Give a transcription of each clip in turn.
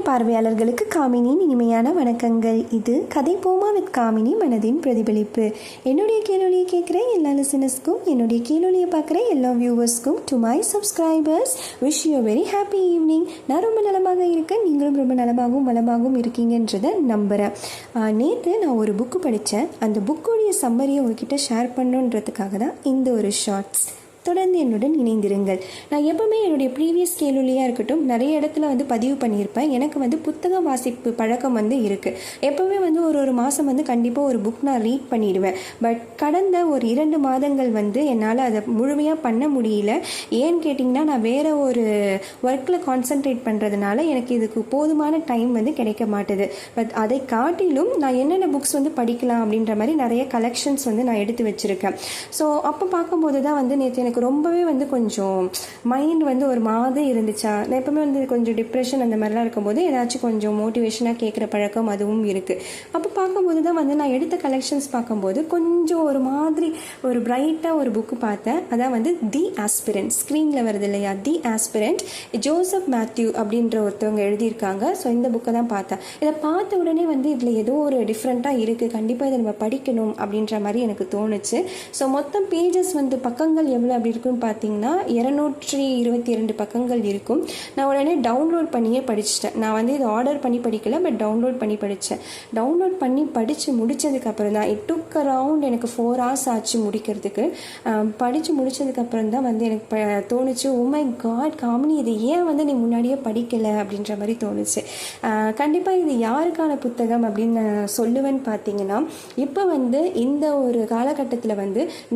பார்வையாளர்களுக்கு காமினியின் இனிமையான வணக்கங்கள். இது கதை போமா வித் காமினி மனதின் பிரதிபலிப்பு. என்னுடைய கேள்வியை கேட்குற எல்லா லிசனர்ஸ்க்கும், என்னுடைய கேள்வியை பார்க்குற எல்லா வியூவர்ஸ்க்கும், to my subscribers, wish you very happy evening. நான் ரொம்ப நலமாக இருக்கேன், நீங்களும் ரொம்ப நலமாகவும் வளமாகவும் இருக்கீங்கன்றதை நம்புகிறேன். நேற்று நான் ஒரு புக்கு படித்தேன். அந்த புக்குடைய சம்மரியை உங்ககிட்ட ஷேர் பண்ணுன்றதுக்காக தான் இந்த ஒரு ஷார்ட்ஸ். தொடர்ந்து என்னுடன் இணைந்திருங்கள். நான் எப்பவுமே என்னுடைய ப்ரீவியஸ் கேள்வியாக இருக்கட்டும் நிறைய இடத்துல பதிவு பண்ணியிருப்பேன். எனக்கு புத்தக வாசிப்பு பழக்கம் இருக்குது. எப்போவுமே ஒரு மாதம் கண்டிப்பாக ஒரு புக் நான் ரீட் பண்ணிடுவேன். பட் கடந்த ஒரு 2 மாதங்கள் என்னால் அதை முழுமையாக பண்ண முடியல. ஏன்னு கேட்டிங்கன்னா, நான் வேறு ஒரு ஒர்க்கில் கான்சென்ட்ரேட் பண்ணுறதுனால எனக்கு இதுக்கு போதுமான டைம் கிடைக்க மாட்டுது. பட் அதை காட்டிலும் நான் என்னென்ன புக்ஸ் படிக்கலாம் அப்படின்ற மாதிரி நிறைய கலெக்ஷன்ஸ் நான் எடுத்து வச்சுருக்கேன். ஸோ அப்போ பார்க்கும்போது தான் நேற்று எனக்கு ரொம்பவே கொஞ்சம் மைண்ட் ஒரு மாதிரி இருந்துச்சா. நான் எப்பவுமே கொஞ்சம் டிப்ரெஷன் அந்த மாதிரிலாம் இருக்கும்போது ஏதாச்சும் கொஞ்சம் மோட்டிவேஷனாக கேட்குற பழக்கம் அதுவும் இருக்குது. அப்போ பார்க்கும்போது தான் நான் எடுத்த கலெக்ஷன்ஸ் பார்க்கும்போது கொஞ்சம் ஒரு மாதிரி ஒரு பிரைட்டாக ஒரு புக்கு பார்த்தேன். அதான் தி ஆஸ்பிரண்ட், ஸ்க்ரீனில் வருது இல்லையா, தி ஆஸ்பிரண்ட், ஜோசப் மேத்யூ அப்படின்ற ஒருத்தவங்க எழுதியிருக்காங்க. ஸோ இந்த புக்கை தான் பார்த்தேன். இதை பார்த்த உடனே இதில் ஏதோ ஒரு டிஃப்ரெண்ட்டாக இருக்குது, கண்டிப்பாக இதை நம்ம படிக்கணும் அப்படின்ற மாதிரி எனக்கு தோணுச்சு. ஸோ மொத்தம் பேஜஸ் பக்கங்கள் எவ்வளோ அப்படி இருக்குன்னு பார்த்தீங்கன்னா 222 பக்கங்கள் இருக்கும். நான் உடனே டவுன்லோட் பண்ணியே படிச்சுட்டேன். நான் இதை ஆர்டர் பண்ணி படிக்கல, பட் டவுன்லோட் பண்ணி படித்தேன். டவுன்லோட் பண்ணி படித்து முடித்ததுக்கப்புறம் தான் இட் டுக் அரவுண்ட் எனக்கு 4 hours ஆச்சு முடிக்கிறதுக்கு. படித்து முடித்ததுக்கப்புறம் தான் எனக்கு தோணுச்சு, ஓ மை காட் காமினி, இது ஏன் நீ முன்னாடியே படிக்கலை அப்படின்ற மாதிரி தோணுச்சு. கண்டிப்பாக இது யாருக்கான புத்தகம் அப்படின்னு நான் சொல்லுவேன்னு பார்த்தீங்கன்னா, இப்போ இந்த ஒரு காலகட்டத்தில்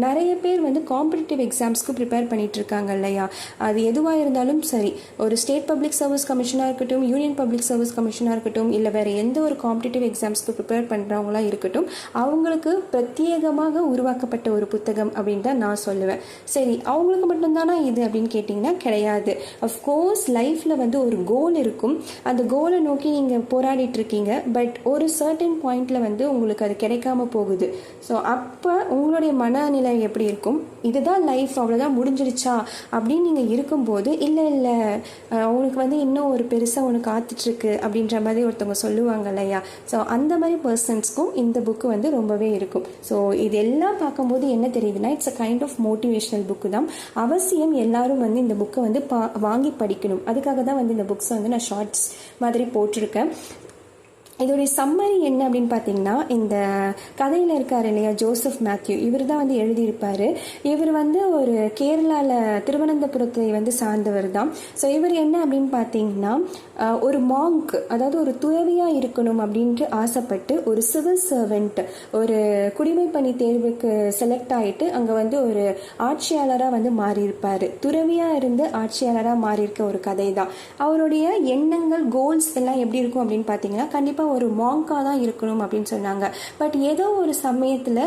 நிறைய பேர் காம்படிட்டிவ் எக்ஸாம்ஸ்க்கு ப்ரிப்பேர் பண்ணிட்டு இருக்காங்க இல்லையா. அது எதுவாக இருந்தாலும் சரி, ஒரு ஸ்டேட் பப்ளிக் சர்வீஸ் கமிஷனாக இருக்கட்டும், யூனியன் பப்ளிக் சர்வீஸ் கமிஷனாக இருக்கட்டும், இல்லை வேறு எந்த ஒரு காம்படிட்டிவ் எக்ஸாம்ஸ்க்கு ப்ரிப்பேர் பண்ணுறவங்களாம் இருக்கட்டும், அவங்களுக்கு பிரத்யேகமாக உருவாக்கப்பட்ட ஒரு புத்தகம் அப்படின்னு தான் நான் சொல்லுவேன். சரி, அவங்களுக்கு மட்டும்தானா இது அப்படின்னு கேட்டிங்கன்னா கிடையாது. அஃப்கோர்ஸ் லைஃப்பில் ஒரு கோல் இருக்கும். அந்த கோலை நோக்கி நீங்கள் போராடிட்டு இருக்கீங்க. பட் ஒரு சர்டன் பாயிண்டில் உங்களுக்கு அது கிடைக்காம போகுது. ஸோ அப்போ உங்களுடைய மனநிலை எப்படி இருக்கும்? இதுதான் லைஃப், அவ்வளோதான் முடிஞ்சிடுச்சா அப்படின்னு நீங்கள் இருக்கும்போது, இல்லை உனக்கு இன்னும் ஒரு பெருசாக உனக்கு காத்துட்ருக்கு அப்படின்ற மாதிரி ஒருத்தவங்க சொல்லுவாங்க இல்லையா. ஸோ அந்த மாதிரி பர்சன்ஸ்க்கும் இந்த புக்கு ரொம்பவே இருக்கும். ஸோ இதெல்லாம் பார்க்கும்போது என்ன தெரியுதுன்னா, it's a kind of motivational book தான். அவசியம் எல்லாரும் இந்த புக்கை வாங்கி படிக்கணும். அதுக்காக தான் இந்த புக்ஸை நான் ஷார்ட்ஸ் மாதிரி போட்டிருக்கேன். இதோடைய சம்மரி என்ன அப்படின்னு பார்த்தீங்கன்னா, இந்த கதையில் இருக்கார் இல்லையா ஜோசப் மேத்யூ, இவர் தான் எழுதியிருப்பார். இவர் ஒரு கேரளாவில் திருவனந்தபுரத்தை சார்ந்தவர் தான். ஸோ இவர் என்ன அப்படின்னு பார்த்தீங்கன்னா, ஒரு மாங்க், அதாவது ஒரு துறவியாக இருக்கணும் அப்படின்ட்டு ஆசைப்பட்டு ஒரு சிவில் சர்வெண்ட், ஒரு குடிமைப்பணி தேர்வுக்கு செலக்ட் ஆகிட்டு அங்கே ஒரு ஆட்சியாளராக மாறியிருப்பார். துறவியாக இருந்து ஆட்சியாளராக மாறியிருக்க ஒரு கதை தான். அவருடைய எண்ணங்கள், கோல்ஸ் எல்லாம் எப்படி இருக்கும் அப்படின்னு பார்த்தீங்கன்னா, கண்டிப்பாக ஒரு மாங்கா தான் இருக்கணும் அப்படின்னு சொன்னாங்க. பட் ஏதோ ஒரு சமயத்தில்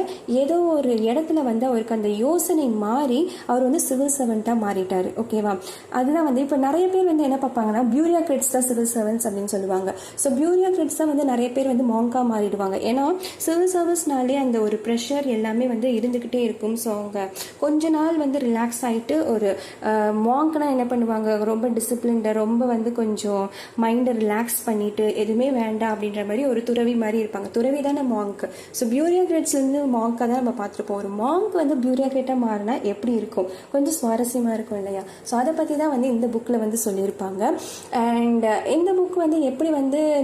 ஏதோ ஒரு இடத்துல அவருக்கு அந்த யோசனை மாறி அவர் சிவில் சர்வெண்ட்டாக மாறிட்டார். ஓகேவா? அதுதான் இப்போ நிறைய பேர் என்ன பார்ப்பாங்கன்னா, பியூரோக்ராட்ஸ் தான் சிவில் சர்வெண்ட்ஸ் அப்படின்னு சொல்லுவாங்க. ஸோ பியூரோக்ராட்ஸ் தான் நிறைய பேர் மாங்கா மாறிடுவாங்க. ஏன்னா சிவில் சர்வீஸ்னாலே அந்த ஒரு ப்ரெஷர் எல்லாமே இருந்துக்கிட்டே இருக்கும். ஸோ அவங்க கொஞ்ச நாள் ரிலாக்ஸ் ஆகிட்டு, ஒரு மாங்க்னா என்ன பண்ணுவாங்க, ரொம்ப டிசிப்ளின்டாக, ரொம்ப கொஞ்சம் மைண்டை ரிலாக்ஸ் பண்ணிட்டு எதுவுமே வேண்டாம் அப்படின்ற மாதிரி ஒரு துறவி மாதிரி இருப்பாங்க. துறவி தானே மாங்க். ஸோ பியூரோக்ராட்ஸ்லேருந்து மாங்காக தான் நம்ம பார்த்துருப்போம். ஒரு மாங்க் பியூரோக்ராட்டாக மாறினா எப்படி இருக்கும், கொஞ்சம் சுவாரஸ்யமாக இருக்கும் இல்லையா. ஸோ அதை பற்றி தான் இந்த புக்கில் சொல்லியிருப்பாங்க. அண்ட் இந்த புக் எப்படி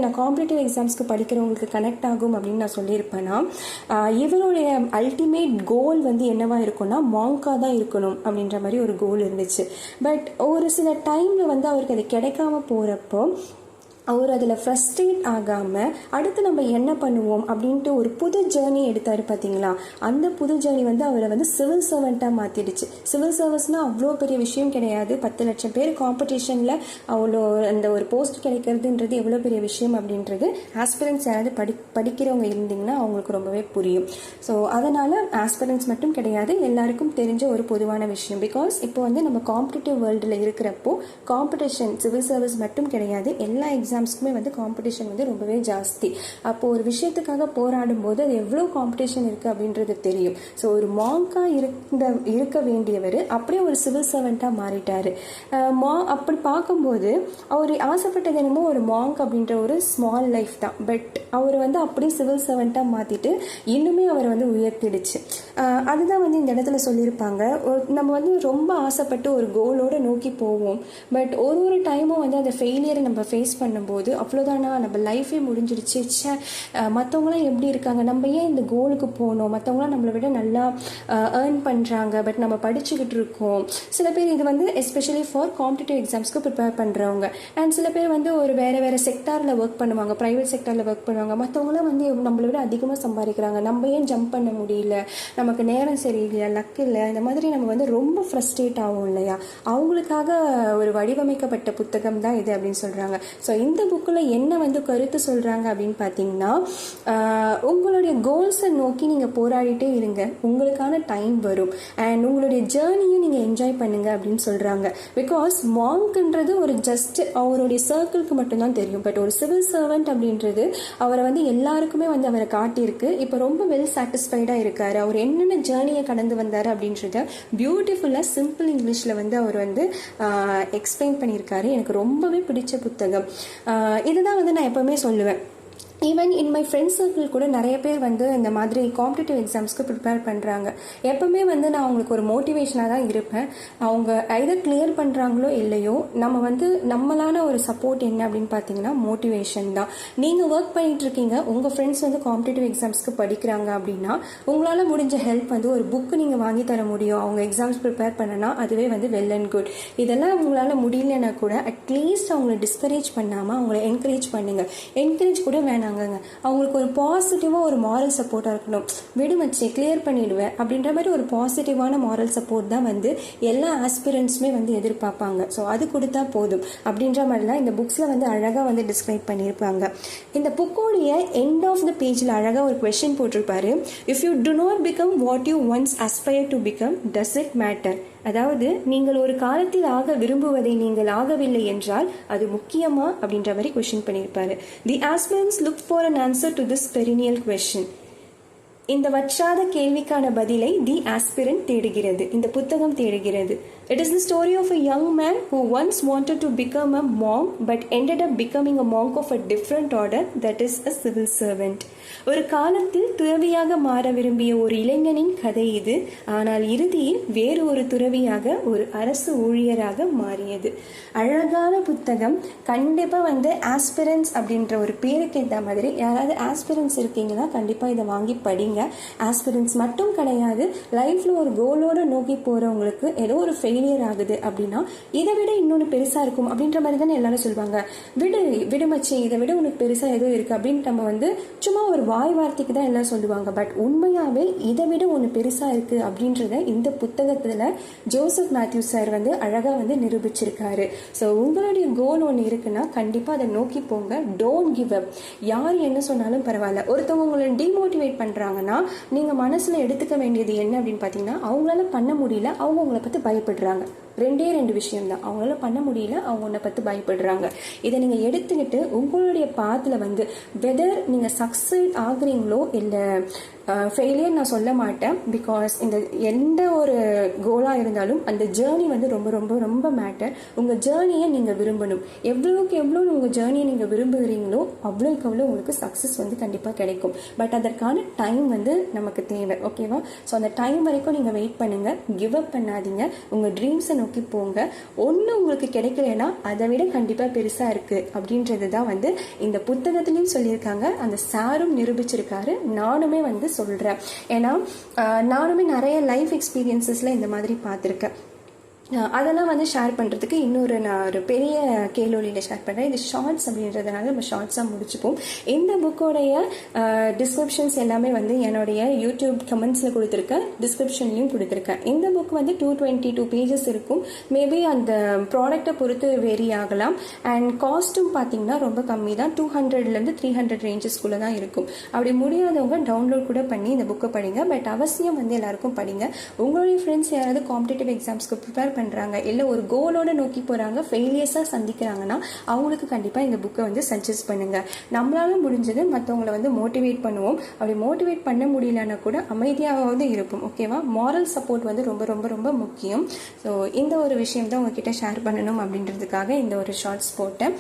நான் காம்படிட்டிவ் எக்ஸாம்ஸ்க்கு படிக்கிறவங்களுக்கு கனெக்ட் ஆகும் அப்படின்னு நான் சொல்லியிருப்பேன்னா, இவருடைய அல்டிமேட் கோல் என்னவா இருக்கும்னா, மாங்காக தான் இருக்கணும் அப்படின்ற மாதிரி ஒரு கோல் இருந்துச்சு. பட் ஒரு சில டைமில் அவருக்கு அது கிடைக்காம போகிறப்போ அவர் அதில் ஃப்ரஸ்ட்ரேட் ஆகாமல் அடுத்து நம்ம என்ன பண்ணுவோம் அப்படின்ட்டு ஒரு புது ஜேர்னி எடுத்தார் பார்த்தீங்களா. அந்த புது ஜேர்னி அவரை சிவில் சர்வெண்ட்டாக மாற்றிடுச்சு. சிவில் சர்வீஸ்னால் அவ்வளோ பெரிய விஷயம் கிடையாது. 10 லட்சம் பேர் காம்படிஷனில் அவ்வளோ அந்த ஒரு போஸ்ட் கிடைக்கிறதுன்றது எவ்வளோ பெரிய விஷயம் அப்படின்றது ஆஸ்பிரன்ஸ் யாராவது படிக்கிறவங்க இருந்தீங்கன்னா அவங்களுக்கு ரொம்பவே புரியும். ஸோ அதனால் ஆஸ்பிரன்ஸ் மட்டும் கிடையாது, எல்லாருக்கும் தெரிஞ்ச ஒரு பொதுவான விஷயம். பிகாஸ் இப்போ நம்ம காம்படிட்டிவ் வேர்ல்டில் இருக்கிறப்போ காம்படிஷன் சிவில் சர்வீஸ் மட்டும் கிடையாது, எல்லா எக்ஸாம்ஸ்க்குமே வந்து காம்படிஷன் வந்து ரொம்பவே ஜாஸ்தி. அப்போது ஒரு விஷயத்துக்காக போராடும் போது அது எவ்வளோ காம்படிஷன் இருக்குது அப்படின்றது தெரியும். ஸோ ஒரு மாங்காக இருக்க வேண்டியவர் அப்படியே ஒரு சிவில் சர்வெண்ட்டாக மாறிட்டார். அப்படி பார்க்கும்போது அவர் ஆசைப்பட்டது என்னமோ ஒரு மாங்க் அப்படின்ற ஒரு ஸ்மால் லைஃப் தான். பட் அவர் வந்து அப்படியே சிவில் சர்வெண்ட்டாக மாற்றிட்டு இன்னுமே அவர் வந்து உயர்த்திடுச்சு. அதுதான் வந்து இந்த இடத்துல சொல்லியிருப்பாங்க. நம்ம வந்து ரொம்ப ஆசைப்பட்டு ஒரு கோலோடு நோக்கி போவோம். பட் ஒரு டைமும் வந்து அந்த ஃபெயிலியரை நம்ம ஃபேஸ் பண்ணும்போது அவ்வளோதானா, நம்ம லைஃபே முடிஞ்சிடுச்சு, மற்றவங்களாம் எப்படி இருக்காங்க, நம்ம ஏன் இந்த கோலுக்கு போகணும், மற்றவங்களாம் நம்மளை விட நல்லா ஏர்ன் பண்ணுறாங்க, பட் நம்ம படிச்சுக்கிட்டு இருக்கோம். சில பேர் இது வந்து எஸ்பெஷலி ஃபார் காம்படிட்டிவ் எக்ஸாம்ஸ்க்கு ப்ரிப்பேர் பண்ணுறவங்க. அண்ட் சில பேர் வந்து ஒரு வேறு செக்டாரில் ஒர்க் பண்ணுவாங்க, ப்ரைவேட் செக்டாரில் ஒர்க் பண்ணுவாங்க. மற்றவங்களாம் வந்து நம்மளை விட அதிகமாக சம்பாதிக்கிறாங்க, நம்ம ஏன் ஜம்ப் பண்ண முடியல, நமக்கு நேரம் சரியில்லையா, லக் இல்லை, இந்த மாதிரி நம்ம வந்து ரொம்ப ஃப்ரஸ்ட்ரேட் ஆகும் இல்லையா. அவங்களுக்காக ஒரு வடிவமைக்கப்பட்ட புத்தகம் தான் இது அப்படின்னு சொல்கிறாங்க. ஸோ இந்த புக்கில் என்ன வந்து கருத்து சொல்கிறாங்க அப்படின்னு பார்த்தீங்கன்னா, உங்களுடைய கோல்ஸை நோக்கி நீங்கள் போராடிட்டே இருங்க, உங்களுக்கான டைம் வரும். அண்ட் உங்களுடைய ஜேர்னியும் நீங்கள் என்ஜாய் பண்ணுங்க அப்படின்னு சொல்கிறாங்க. பிகாஸ் மாங்க்ன்றது ஒரு ஜஸ்ட் அவருடைய சர்க்கிளுக்கு மட்டும்தான் தெரியும். பட் ஒரு சிவில் சர்வெண்ட் அப்படின்றது அவரை வந்து எல்லாருக்குமே வந்து அவரை காட்டியிருக்கு. இப்போ ரொம்ப வெல் சாட்டிஸ்ஃபைடாக இருக்கார். அவர் என்னென்ன ஜேர்னியை கடந்து வந்தார் அப்படின்றத பியூட்டிஃபுல்லாக சிம்பிள் இங்கிலீஷில் வந்து அவர் வந்து எக்ஸ்பிளைன் பண்ணியிருக்காரு. எனக்கு ரொம்பவே பிடிச்ச புத்தகம். இதுதான் வந்து நான் எப்போவுமே சொல்லுவேன். Even in my friends circle கூட நிறைய பேர் வந்து இந்த மாதிரி காம்படிட்டிவ் எக்ஸாம்ஸ்க்கு ப்ரிப்பேர் பண்ணுறாங்க. எப்போவுமே வந்து நான் அவங்களுக்கு ஒரு மோட்டிவேஷனாக தான் இருப்பேன். அவங்க எதை கிளியர் பண்ணுறாங்களோ இல்லையோ, நம்ம வந்து நம்மளான ஒரு சப்போர்ட் என்ன அப்படின்னு பார்த்தீங்கன்னா மோட்டிவேஷன் தான். நீங்கள் ஒர்க் பண்ணிகிட்டு இருக்கீங்க, உங்கள் ஃப்ரெண்ட்ஸ் வந்து காம்படிட்டிவ் எக்ஸாம்ஸ்க்கு படிக்கிறாங்க அப்படின்னா உங்களால் முடிஞ்ச ஹெல்ப் வந்து ஒரு புக்கு நீங்கள் வாங்கி தர முடியும். அவங்க எக்ஸாம்ஸ் ப்ரிப்பேர் பண்ணனா அதுவே வந்து வெல் அண்ட் குட். இதெல்லாம் உங்களால் முடியலன்னா கூட அட்லீஸ்ட் அவங்கள டிஸ்கரேஜ் பண்ணாமல் அவங்கள என்கரேஜ் பண்ணுங்கள். என்கரேஜ் கூட வேணாங்க, அவங்களுக்கு ஒரு பாசிட்டிவாக ஒரு மாரல் சப்போர்ட்டாக இருக்கணும். விடுமச்சு கிளியர் பண்ணிடுவேன் அப்படின்ற மாதிரி ஒரு பாசிட்டிவான மாரல் சப்போர்ட் தான் வந்து எல்லா ஆஸ்பிரண்ட்ஸுமே வந்து எதிர்பார்ப்பாங்க. ஸோ அது கொடுத்தா போதும் அப்படின்ற மாதிரி தான் இந்த புக்ஸில் வந்து அழகாக வந்து டிஸ்கிரைப் பண்ணியிருப்பாங்க. இந்த புக்கோடைய எண்ட் ஆஃப் த பேஜில் அழகாக ஒரு கொஸ்டின் போட்டிருப்பாரு. If you to not become what you once aspire to become, does it matter? அதாவது நீங்கள் ஒரு காலத்தில் ஆக விரும்புவதை நீங்கள் ஆகவில்லை என்றால் அது முக்கியமா அப்படின்ற மாதிரி கொஸ்டின் பண்ணியிருப்பாரு. The aspirants look for an answer to this perennial question. இந்த வற்றாத கேள்விக்கான பதிலை தி ஆஸ்பிரண்ட் தேடுகிறது, இந்த புத்தகம் தேடுகிறது. It is the story of a young man who once wanted to become a monk but ended up becoming a monk of a different order, that is a civil servant. ஒரு காலத்தில் துறவியாக மாற விரும்பிய ஒரு இளைஞனின் கதை இது. ஆனால் இறுதியில் வேறு ஒரு துறவியாக ஒரு அரசு ஊழியராக மாறியது. அழகான புத்தகம். கண்டிப்பாக வந்து ஆஸ்பிரன்ஸ் அப்படின்ற ஒரு பேருக்கு ஏற்ற மாதிரி யாராவது ஆஸ்பிரன்ஸ் இருக்கீங்கன்னா கண்டிப்பாக இதை வாங்கி படிங்க. ஆஸ்பிரன்ஸ் மட்டும் கிடையாது, லைஃப்பில் ஒரு கோலோடு நோக்கி போகிறவங்களுக்கு ஏதோ ஒரு ஃபெயிலியர் ஆகுது அப்படின்னா இதை விட இன்னொன்று பெருசாக இருக்கும் அப்படின்ற மாதிரி தானே எல்லாரும் சொல்லுவாங்க. விடுமச்சி இதை விட உனக்கு பெருசாக ஏதோ இருக்குது அப்படின்னு நம்ம வந்து சும்மா ஒரு வாய் வார்த்தைக்கு தான் எல்லாம் சொல்லுவாங்க. பட் உண்மையாகவே இதை விட ஒன்று பெருசாக இருக்குது அப்படின்றத இந்த புத்தகத்தில் ஜோசப் மேத்யூ சார் வந்து அழகாக வந்து நிரூபிச்சிருக்காரு. ஸோ உங்களுடைய கோல் ஒன்று இருக்குன்னா கண்டிப்பாக அதை நோக்கி போங்க. Don't give up. யார் என்ன சொன்னாலும் பரவாயில்ல. ஒருத்தவங்க உங்களை டிமோட்டிவேட் பண்ணுறாங்கன்னா நீங்கள் மனசில் எடுத்துக்க வேண்டியது என்ன அப்படின்னு பார்த்தீங்கன்னா, அவங்களால பண்ண முடியல, அவங்க உங்களை பற்றி பயப்படுறாங்க. ரெண்டு விஷயம்தான். அவங்களால பண்ண முடியல, அவங்க உன்னை பற்றி பயப்படுறாங்க. இதை நீங்கள் எடுத்துக்கிட்டு உங்களுடைய பாத்தில் வந்து வெதர் நீங்கள் சக்சஸ் ஆகுறீங்களோ இல்லை ஃபெயிலியர் நான் சொல்ல மாட்டேன். பிகாஸ் இந்த எந்த ஒரு கோலாக இருந்தாலும் அந்த ஜேர்னி வந்து ரொம்ப ரொம்ப ரொம்ப மேட்டர். உங்கள் ஜேர்னியை நீங்கள் விரும்பணும். எவ்வளோக்கு எவ்வளோ உங்கள் ஜேர்னியை நீங்கள் விரும்புகிறீங்களோ அவ்வளோக்கு அவ்வளோ உங்களுக்கு சக்ஸஸ் வந்து கண்டிப்பாக கிடைக்கும். பட் அதற்கான டைம் வந்து நமக்கு தேவை. ஓகேவா? ஸோ அந்த டைம் வரைக்கும் நீங்கள் வெயிட் பண்ணுங்கள். கிவ் அப் பண்ணாதீங்க. உங்கள் ட்ரீம்ஸை நோக்கி போங்க. ஒன்று உங்களுக்கு கிடைக்கலன்னா அதை விட கண்டிப்பாக பெருசாக இருக்குது அப்படின்றது தான் வந்து இந்த புத்தகத்துலேயும் சொல்லியிருக்காங்க. அந்த சாரும் நிரூபிச்சிருக்காரு. நானுமே வந்து சொல்கிறேன். ஏன்னா நானுமே நிறைய லைஃப் எக்ஸ்பீரியன்சஸில் இந்த மாதிரி பார்த்துருக்கேன். அதெல்லாம் வந்து ஷேர் பண்ணுறதுக்கு நான் ஒரு பெரிய கேள்வியில் ஷேர் பண்ணுறேன். இது ஷார்ட்ஸ் அப்படின்றதுனால நம்ம ஷார்ட்ஸாக முடிச்சுப்போம். இந்த புக்கோடைய டிஸ்கிரிப்ஷன்ஸ் எல்லாமே வந்து என்னுடைய யூடியூப் கமெண்ட்ஸில் கொடுத்துருக்கேன், டிஸ்கிரிப்ஷன்லையும் கொடுத்துருக்கேன். இந்த புக் வந்து 222 பேஜஸ் இருக்கும். மேபி அந்த ப்ராடக்டை பொறுத்து வேரி ஆகலாம். அண்ட் காஸ்ட்டும் பார்த்தீங்கன்னா ரொம்ப கம்மி தான். 200லேருந்து 300 ரேஞ்சஸ்குள்ளே தான் இருக்கும். அப்படி முடியாதவங்க டவுன்லோட் கூட பண்ணி இந்த புக்கை படிங்க. பட் அவசியம் வந்து எல்லாருக்கும் படிங்க. உங்களுடைய ஃப்ரெண்ட்ஸ் யாராவது காம்படிட்டிவ் எக்ஸாம்ஸ்க்கு ப்ரிப்பேர் பண்ணுறாங்க, இல்லை ஒரு கோலோடு நோக்கி போகிறாங்க, ஃபெயிலியர்ஸாக சந்திக்கிறாங்கன்னா அவங்களுக்கு கண்டிப்பாக இந்த புக்கை வந்து சஜஸ்ட் பண்ணுங்கள். நம்மளால முடிஞ்சது மற்றவங்களை வந்து மோட்டிவேட் பண்ணுவோம். அப்படி மோட்டிவேட் பண்ண முடியலன்னா கூட அமைதியாவது இருப்போம். ஓகேவா? மாரல் சப்போர்ட் வந்து ரொம்ப ரொம்ப ரொம்ப முக்கியம். ஸோ இந்த ஒரு விஷயம் தான் உங்ககிட்ட ஷேர் பண்ணணும் அப்படின்றதுக்காக இந்த ஒரு ஷார்ட்ஸ் போட்டேன்.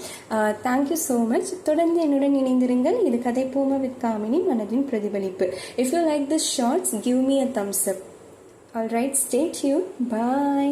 Thank you so much. தொடர்ந்து என்னுடன் இணைந்திருங்கள். இது கதை போமா வித் காமினி, மனதின் பிரதிபலிப்பு. If you like this shorts, give me a thumbs up. Alright, stay tuned. Bye.